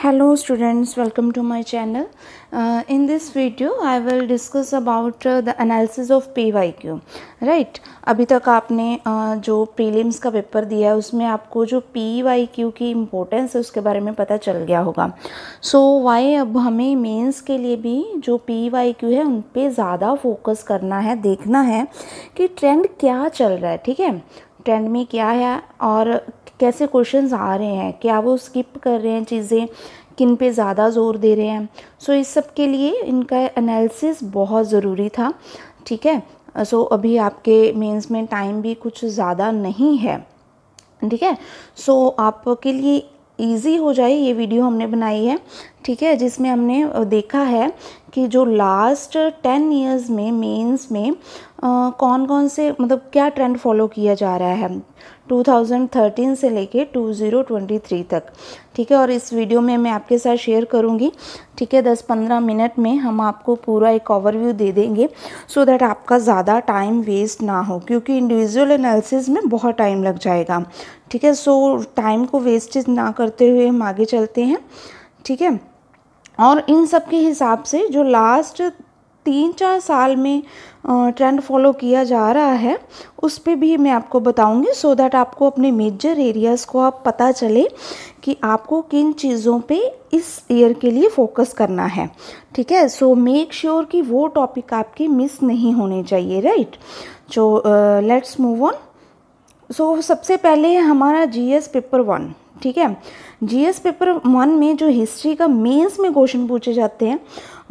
Hello students, welcome to my channel. In this video I will discuss about the analysis of PYQ. Right, अभी तक आपने जो prelims का paper दिया है उसमें आपको जो PYQ की इम्पोर्टेंस है उसके बारे में पता चल गया होगा. सो वाई अब हमें मेंस के लिए भी जो PYQ है उन पे ज़्यादा फोकस करना है, देखना है कि ट्रेंड क्या चल रहा है. ठीक है, ट्रेंड में क्या है और कैसे क्वेश्चंस आ रहे हैं, क्या वो स्किप कर रहे हैं चीज़ें, किन पे ज़्यादा जोर दे रहे हैं. सो इस सब के लिए इनका एनालिसिस बहुत ज़रूरी था. ठीक है, सो अभी आपके मेंस में टाइम भी कुछ ज़्यादा नहीं है. ठीक है, सो आपके लिए ईजी हो जाए ये वीडियो हमने बनाई है. ठीक है, जिसमें हमने देखा है कि जो लास्ट 10 इयर्स में मेंस में कौन कौन से मतलब क्या ट्रेंड फॉलो किया जा रहा है 2013 से लेके 2023 तक. ठीक है, और इस वीडियो में मैं आपके साथ शेयर करूंगी. ठीक है, 10-15 मिनट में हम आपको पूरा एक ओवरव्यू दे देंगे सो दैट आपका ज़्यादा टाइम वेस्ट ना हो, क्योंकि इंडिविजुअल एनालिसिस में बहुत टाइम लग जाएगा. ठीक है, सो टाइम को वेस्टेज ना करते हुए हम आगे चलते हैं. ठीक है, और इन सब के हिसाब से जो लास्ट 3-4 साल में ट्रेंड फॉलो किया जा रहा है उस पे भी मैं आपको बताऊंगी सो दैट आपको अपने मेजर एरियाज़ को आप पता चले कि आपको किन चीज़ों पे इस ईयर के लिए फोकस करना है. ठीक है, सो मेक श्योर कि वो टॉपिक आपकी मिस नहीं होने चाहिए. Right, so let's move on. So सबसे पहले हमारा जीएस पेपर 1. ठीक है, जीएस पेपर 1 में जो हिस्ट्री का मेंस में क्वेश्चन पूछे जाते हैं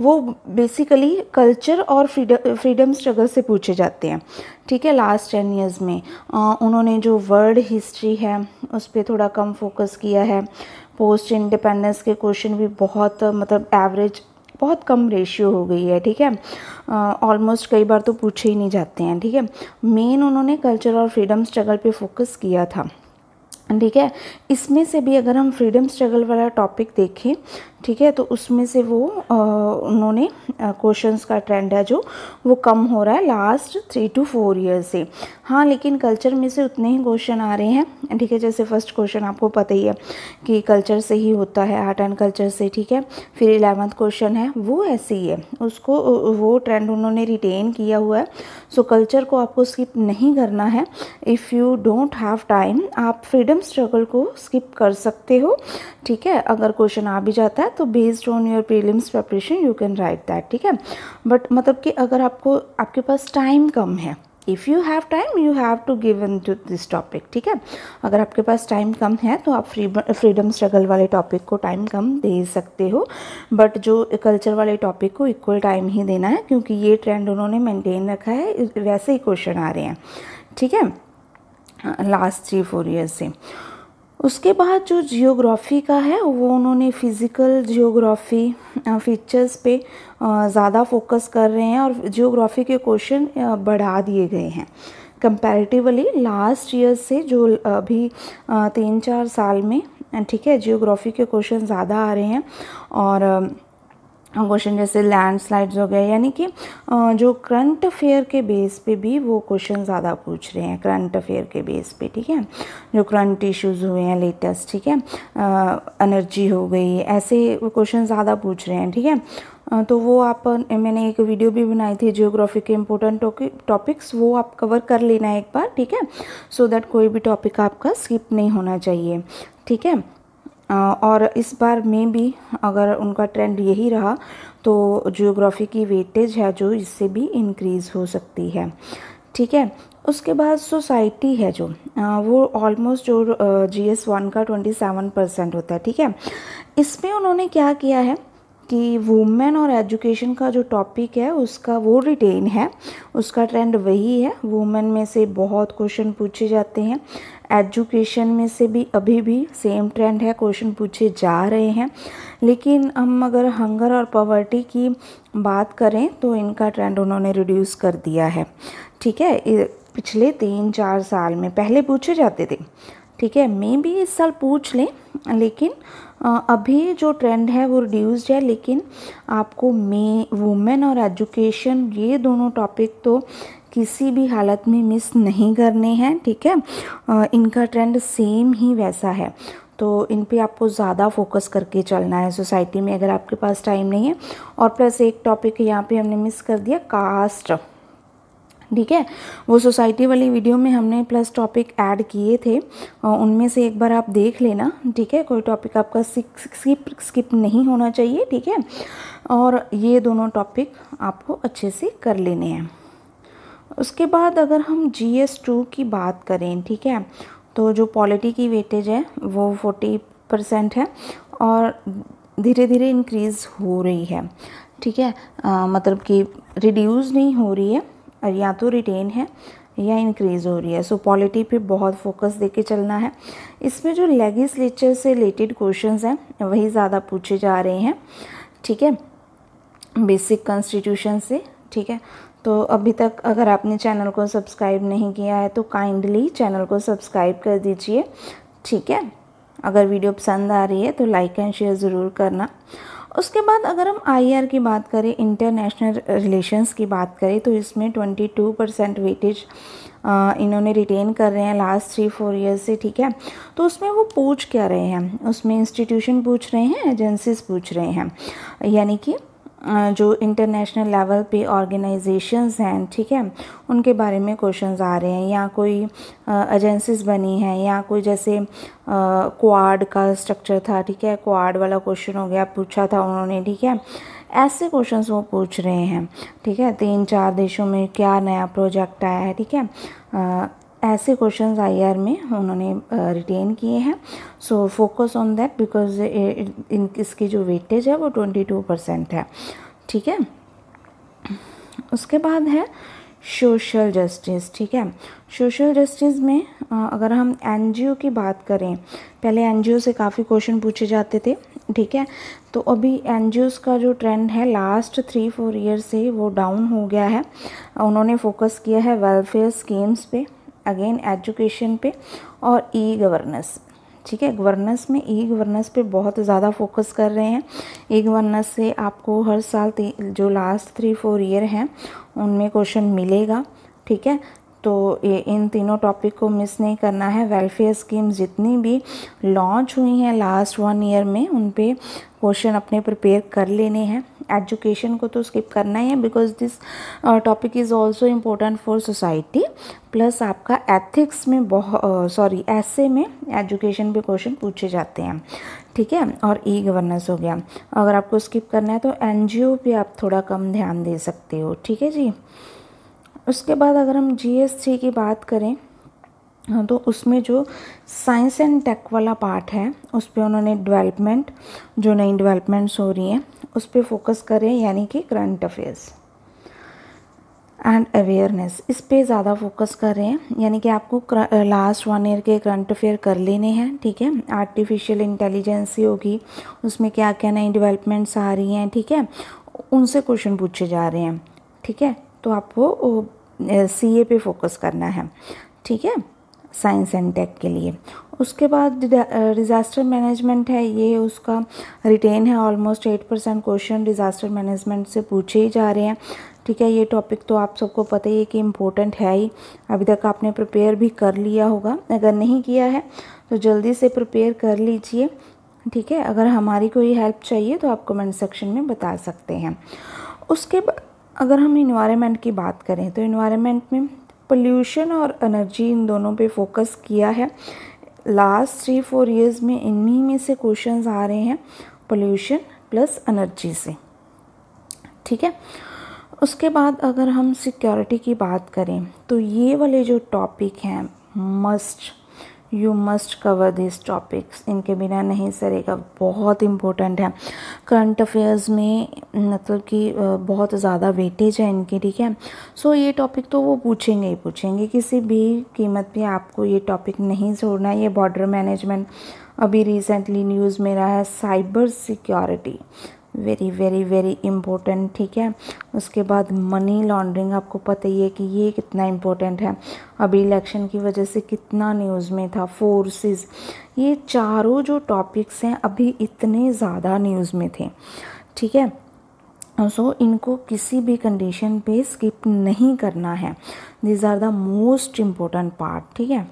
वो बेसिकली कल्चर और फ्रीडम स्ट्रगल से पूछे जाते हैं. ठीक है, लास्ट 10 इयर्स में उन्होंने जो वर्ल्ड हिस्ट्री है उस पर थोड़ा कम फोकस किया है. पोस्ट इंडिपेंडेंस के क्वेश्चन भी बहुत मतलब एवरेज बहुत कम रेशियो हो गई है. ठीक है, ऑलमोस्ट कई बार तो पूछे ही नहीं जाते हैं. ठीक है, मेन उन्होंने कल्चर और फ्रीडम स्ट्रगल पे फोकस किया था. ठीक है, इसमें से भी अगर हम फ्रीडम स्ट्रगल वाला टॉपिक देखें, ठीक है, तो उसमें से वो उन्होंने क्वेश्चंस का ट्रेंड है जो वो कम हो रहा है लास्ट 3 to 4 ईयर्स से. हाँ, लेकिन कल्चर में से उतने ही क्वेश्चन आ रहे हैं. ठीक है, जैसे फर्स्ट क्वेश्चन आपको पता ही है कि कल्चर से ही होता है, आर्ट एंड कल्चर से. ठीक है, फिर 11th क्वेश्चन है वो ऐसे ही है, उसको वो ट्रेंड उन्होंने रिटेन किया हुआ है. सो कल्चर को आपको स्किप नहीं करना है. If you don't have time आप फ्रीडम स्ट्रगल को स्किप कर सकते हो. ठीक है, अगर क्वेश्चन आ भी जाता है तो based on your prelims preparation you can write that. ठीक है, बट मतलब कि अगर आपके पास टाइम कम है, if you have time you have to give in to this topic. ठीक है, अगर आपके पास टाइम कम है तो आप फ्रीडम स्ट्रगल वाले टॉपिक को टाइम कम दे सकते हो, बट जो कल्चर वाले टॉपिक को इक्वल टाइम ही देना है, क्योंकि ये ट्रेंड उन्होंने मेंटेन रखा है, वैसे ही क्वेश्चन आ रहे हैं. ठीक है, लास्ट 3-4 ईयर्स से. उसके बाद जो जियोग्राफी का है वो उन्होंने फिज़िकल जियोग्राफी फीचर्स पे ज़्यादा फोकस कर रहे हैं और जियोग्राफी के क्वेश्चन बढ़ा दिए गए हैं कंपैरेटिवली लास्ट ईयर से. जो अभी 3-4 साल में ठीक है जियोग्राफी के क्वेश्चन ज़्यादा आ रहे हैं और क्वेश्चन जैसे लैंडस्लाइड्स हो गए, यानी कि जो करंट अफेयर के बेस पे भी वो क्वेश्चन ज़्यादा पूछ रहे हैं करंट अफेयर के बेस पे. ठीक है, जो करंट इश्यूज़ हुए हैं लेटेस्ट. ठीक है, एनर्जी हो गई, ऐसे क्वेश्चन ज़्यादा पूछ रहे हैं. ठीक है, तो वो आप मैंने एक वीडियो भी बनाई थी जियोग्राफी के इम्पोर्टेंट टॉपिक्स, वो आप कवर कर लेना एक बार. ठीक है, सो दैट कोई भी टॉपिक आपका स्किप नहीं होना चाहिए. ठीक है, और इस बार में भी अगर उनका ट्रेंड यही रहा तो जियोग्राफी की वेटेज है जो इससे भी इंक्रीज़ हो सकती है. ठीक है, उसके बाद सोसाइटी है जो वो ऑलमोस्ट जो GS 1 का 27% होता है. ठीक है, इसमें उन्होंने क्या किया है कि वुमेन और एजुकेशन का जो टॉपिक है उसका वो रिटेन है, उसका ट्रेंड वही है. वुमेन में से बहुत क्वेश्चन पूछे जाते हैं, एजुकेशन में से भी अभी भी सेम ट्रेंड है, क्वेश्चन पूछे जा रहे हैं. लेकिन हम अगर हंगर और पॉवर्टी की बात करें तो इनका ट्रेंड उन्होंने रिड्यूस कर दिया है. ठीक है, पिछले 3-4 साल में पहले पूछे जाते थे. ठीक है, मे भी इस साल पूछ लें, लेकिन अभी जो ट्रेंड है वो रिड्यूस्ड है. लेकिन आपको वुमेन और एजुकेशन ये दोनों टॉपिक तो किसी भी हालत में मिस नहीं करने हैं. ठीक है, इनका ट्रेंड सेम ही वैसा है. तो इन पे आपको ज़्यादा फोकस करके चलना है सोसाइटी में, अगर आपके पास टाइम नहीं है। और प्लस एक टॉपिक यहाँ पे हमने मिस कर दिया, कास्ट, ठीक है। वो सोसाइटी वाली वीडियो में हमने प्लस टॉपिक ऐड किए थे, उनमें से एक बार आप देख लेना, ठीक है। कोई टॉपिक आपका स्किप नहीं होना चाहिए, ठीक है। और ये दोनों टॉपिक आपको अच्छे से कर लेने हैं। उसके बाद अगर हम GS2 की बात करें, ठीक है, तो जो पॉलिटी की वेटेज है वो 40% है और धीरे धीरे इंक्रीज़ हो रही है, ठीक है। मतलब कि रिड्यूस नहीं हो रही है, और या तो रिटेन है या इंक्रीज़ हो रही है। सो पॉलिटी पे बहुत फोकस देके चलना है। इसमें जो लेजिस्लेचर से रिलेटेड क्वेश्चंस हैं वही ज़्यादा पूछे जा रहे हैं, ठीक है, बेसिक कॉन्स्टिट्यूशन से, ठीक है। तो अभी तक अगर आपने चैनल को सब्सक्राइब नहीं किया है तो काइंडली चैनल को सब्सक्राइब कर दीजिए, ठीक है। अगर वीडियो पसंद आ रही है तो लाइक एंड शेयर ज़रूर करना। उसके बाद अगर हम IR की बात करें, इंटरनेशनल रिलेशंस की बात करें, तो इसमें 22% वेटेज इन्होंने रिटेन कर रहे हैं लास्ट 3-4 ईयर्स से, ठीक है। तो उसमें वो पूछ क्या रहे हैं, उसमें इंस्टीट्यूशन पूछ रहे हैं, एजेंसीज पूछ रहे हैं, यानी कि जो इंटरनेशनल लेवल पे ऑर्गेनाइजेशंस हैं, ठीक है, उनके बारे में क्वेश्चंस आ रहे हैं, या कोई एजेंसीज बनी हैं, या कोई जैसे क्वाड का स्ट्रक्चर था, ठीक है, क्वाड वाला क्वेश्चन हो गया, पूछा था उन्होंने, ठीक है। ऐसे क्वेश्चंस वो पूछ रहे हैं, ठीक है। 3-4 देशों में क्या नया प्रोजेक्ट आया है, ठीक है। ऐसे क्वेश्चंस IR में उन्होंने रिटेन किए हैं। So focus on that because इसकी जो वेटेज है वो 22% है, ठीक है। उसके बाद है सोशल जस्टिस, ठीक है। सोशल जस्टिस में अगर हम NGO की बात करें, पहले NGO से काफ़ी क्वेश्चन पूछे जाते थे, ठीक है। तो अभी NGOs का जो ट्रेंड है लास्ट 3-4 ईयर से वो डाउन हो गया है। उन्होंने फोकस किया है वेलफेयर स्कीम्स पे, अगेन एजुकेशन पे, और E-गवर्नेंस, ठीक है। गवर्नेंस में E-गवर्नेंस पे बहुत ज़्यादा फोकस कर रहे हैं। E-गवर्नेंस से आपको हर साल जो लास्ट 3-4 ईयर हैं उनमें क्वेश्चन मिलेगा, ठीक है। तो इन तीनों टॉपिक को मिस नहीं करना है। वेलफेयर स्कीम जितनी भी लॉन्च हुई हैं लास्ट 1 ईयर में उन पे क्वेश्चन अपने प्रिपेयर कर लेने हैं। एजुकेशन को तो स्किप करना ही है because this topic is also important for society. Plus आपका एथिक्स में ऐसे में एजुकेशन पे क्वेश्चन पूछे जाते हैं, ठीक है। और E-गवर्नेंस हो गया। अगर आपको स्किप करना है तो NGO पे आप थोड़ा कम ध्यान दे सकते हो, ठीक है जी। उसके बाद अगर हम GS3 की बात करें तो उसमें जो साइंस एंड टेक वाला पार्ट है उस पर उन्होंने डेवलपमेंट, जो नई डेवलपमेंट्स हो रही हैं उस पर फोकस करें, यानी कि करंट अफेयर्स एंड अवेयरनेस, इस पे ज़्यादा फोकस कर रहे हैं। यानी कि आपको लास्ट 1 ईयर के करंट अफेयर कर लेने हैं, ठीक है। आर्टिफिशियल इंटेलिजेंस होगी, उसमें क्या क्या नई डेवलपमेंट्स आ रही हैं, ठीक है, उनसे क्वेश्चन पूछे जा रहे हैं, ठीक है। तो आपको CA पे फोकस करना है, ठीक है, साइंस एंड टेक के लिए। उसके बाद डिज़ास्टर मैनेजमेंट है, ये उसका रिटेन है। ऑलमोस्ट 8% क्वेश्चन डिज़ास्टर मैनेजमेंट से पूछे ही जा रहे हैं, ठीक है। ये टॉपिक तो आप सबको पता ही है कि इम्पोर्टेंट है ही। अभी तक आपने प्रिपेयर भी कर लिया होगा, अगर नहीं किया है तो जल्दी से प्रिपेयर कर लीजिए, ठीक है। अगर हमारी कोई हेल्प चाहिए तो आप कमेंट सेक्शन में बता सकते हैं। उसके बाद अगर हम इन्वायरमेंट की बात करें तो इन्वायरमेंट में पोल्यूशन और एनर्जी, इन दोनों पे फोकस किया है। लास्ट 3-4 ईयर्स में इन्हीं में से क्वेश्चंस आ रहे हैं, पोल्यूशन प्लस एनर्जी से, ठीक है। उसके बाद अगर हम सिक्योरिटी की बात करें तो ये वाले जो टॉपिक हैं you must cover this topics, इनके बिना नहीं सरेगा, बहुत इम्पोर्टेंट है। करंट अफेयर्स में मतलब कि बहुत ज़्यादा वेटेज है इनकी, ठीक है। सो ये टॉपिक तो वो पूछेंगे ही पूछेंगे, किसी भी कीमत पे आपको ये टॉपिक नहीं छोड़ना है। ये बॉर्डर मैनेजमेंट अभी रिसेंटली न्यूज़ में रहा है, cyber security very very very important, ठीक है। उसके बाद मनी लॉन्ड्रिंग, आपको पता ही है कि ये कितना इम्पोर्टेंट है, अभी इलेक्शन की वजह से कितना न्यूज़ में था। फोर्सेस, ये चारों जो टॉपिक्स हैं अभी इतने ज़्यादा न्यूज़ में थे, ठीक है। सो इनको किसी भी कंडीशन पे स्किप नहीं करना है। These are the most important part, ठीक है।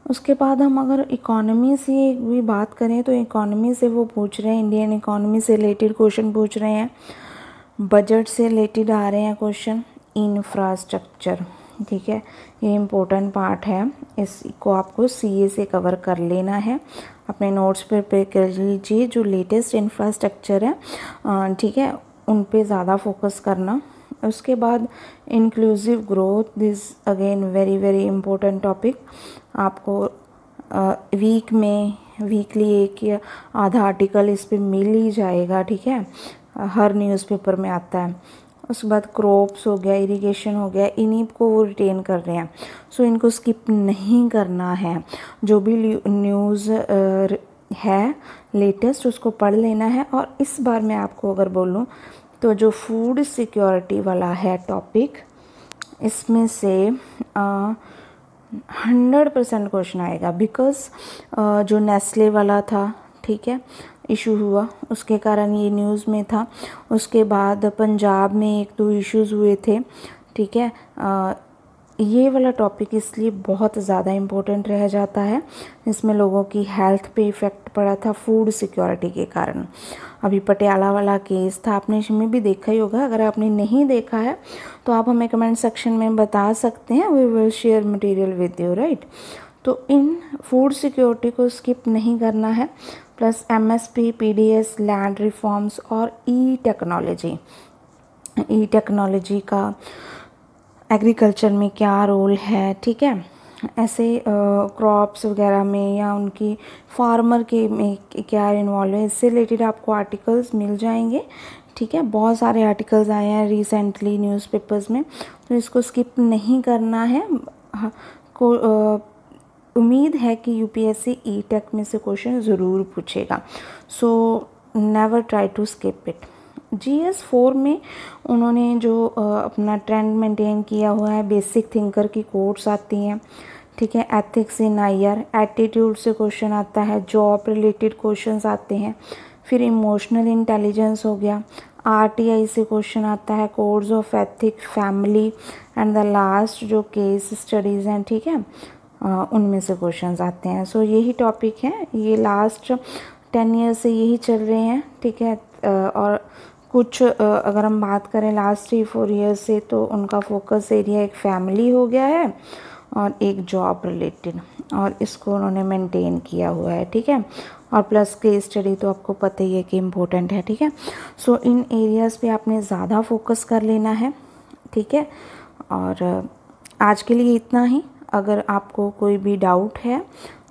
उसके बाद हम अगर इकोनॉमी से भी बात करें तो इकोनॉमी से वो पूछ रहे हैं, इंडियन इकोनॉमी से रिलेटेड क्वेश्चन पूछ रहे हैं, बजट से रिलेटेड आ रहे हैं क्वेश्चन, इंफ्रास्ट्रक्चर, ठीक है, ये इम्पोर्टेंट पार्ट है, इसको आपको सीए से कवर कर लेना है। अपने नोट्स पर प्रिपेयर कर लीजिए, जो लेटेस्ट इंफ्रास्ट्रक्चर है, ठीक है, उन पे ज़्यादा फोकस करना। उसके बाद inclusive growth, this again very very important topic, आपको वीक में वीकली एक या आधा आर्टिकल इस पे मिल ही जाएगा, ठीक है, हर न्यूज़पेपर में आता है। उसके बाद क्रॉप्स हो गया, इरिगेशन हो गया, इन्हीं को वो रिटेन कर रहे हैं, सो इनको स्किप नहीं करना है। जो भी न्यूज़ है लेटेस्ट उसको पढ़ लेना है। और इस बार मैं आपको अगर बोलूँ तो जो फूड सिक्योरिटी वाला है टॉपिक, इसमें से 100% क्वेश्चन आएगा, बिकॉज जो नेस्ले वाला था, ठीक है, इशू हुआ, उसके कारण ये न्यूज़ में था। उसके बाद पंजाब में 1-2 इश्यूज़ हुए थे, ठीक है, ये वाला टॉपिक इसलिए बहुत ज़्यादा इम्पोर्टेंट रह जाता है, इसमें लोगों की हेल्थ पे इफ़ेक्ट पड़ा था फूड सिक्योरिटी के कारण। अभी पटियाला वाला केस था, आपने इसमें भी देखा ही होगा, अगर आपने नहीं देखा है तो आप हमें कमेंट सेक्शन में बता सकते हैं, we will share material with you, right. तो इन फूड सिक्योरिटी को स्किप नहीं करना है, plus MSP, PDS, land reforms और ई टेक्नोलॉजी का एग्रीकल्चर में क्या रोल है, ठीक है, ऐसे क्रॉप्स वगैरह में या उनकी फार्मर के में क्या इन्वॉल्व है, इससे रिलेटेड आपको आर्टिकल्स मिल जाएंगे, ठीक है। बहुत सारे आर्टिकल्स आए हैं रिसेंटली न्यूज़पेपर्स में, तो इसको स्किप नहीं करना है। उम्मीद है कि यूपीएससी ई टेक में से क्वेश्चन ज़रूर पूछेगा, so never try to skip it. GS 4 में उन्होंने जो अपना ट्रेंड मेंटेन किया हुआ है, बेसिक थिंकर की कोट्स आती हैं, ठीक है, एथिक्स इन आईआर, एटीट्यूड से क्वेश्चन आता है, जॉब रिलेटेड क्वेश्चंस आते हैं, फिर इमोशनल इंटेलिजेंस हो गया, आरटीआई से क्वेश्चन आता है, codes of ethic, family and the last जो केस स्टडीज़ हैं, ठीक है, उनमें से क्वेश्चंस आते हैं। सो यही टॉपिक है, ये लास्ट 10 ईयर से यही चल रहे हैं, ठीक है। और कुछ अगर हम बात करें लास्ट 3-4 ईयर से, तो उनका फोकस एरिया एक फैमिली हो गया है और एक जॉब रिलेटेड, और इसको उन्होंने मेंटेन किया हुआ है, ठीक है। और प्लस केस स्टडी तो आपको पता ही है कि इम्पोर्टेंट है, ठीक है। सो इन एरियाज़ पे आपने ज़्यादा फोकस कर लेना है, ठीक है। और आज के लिए इतना ही। अगर आपको कोई भी डाउट है,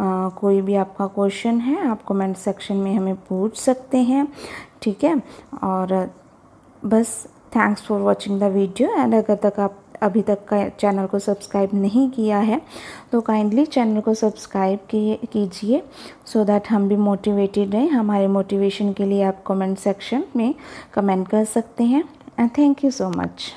कोई भी आपका क्वेश्चन है, आप कमेंट सेक्शन में हमें पूछ सकते हैं, ठीक है। और बस thanks for watching the video. And अगर तक आप अभी तक का चैनल को सब्सक्राइब नहीं किया है तो काइंडली चैनल को सब्सक्राइब कीजिए, सो दैट हम भी मोटिवेटेड रहें। हमारे मोटिवेशन के लिए आप कमेंट सेक्शन में कमेंट कर सकते हैं। And thank you so much.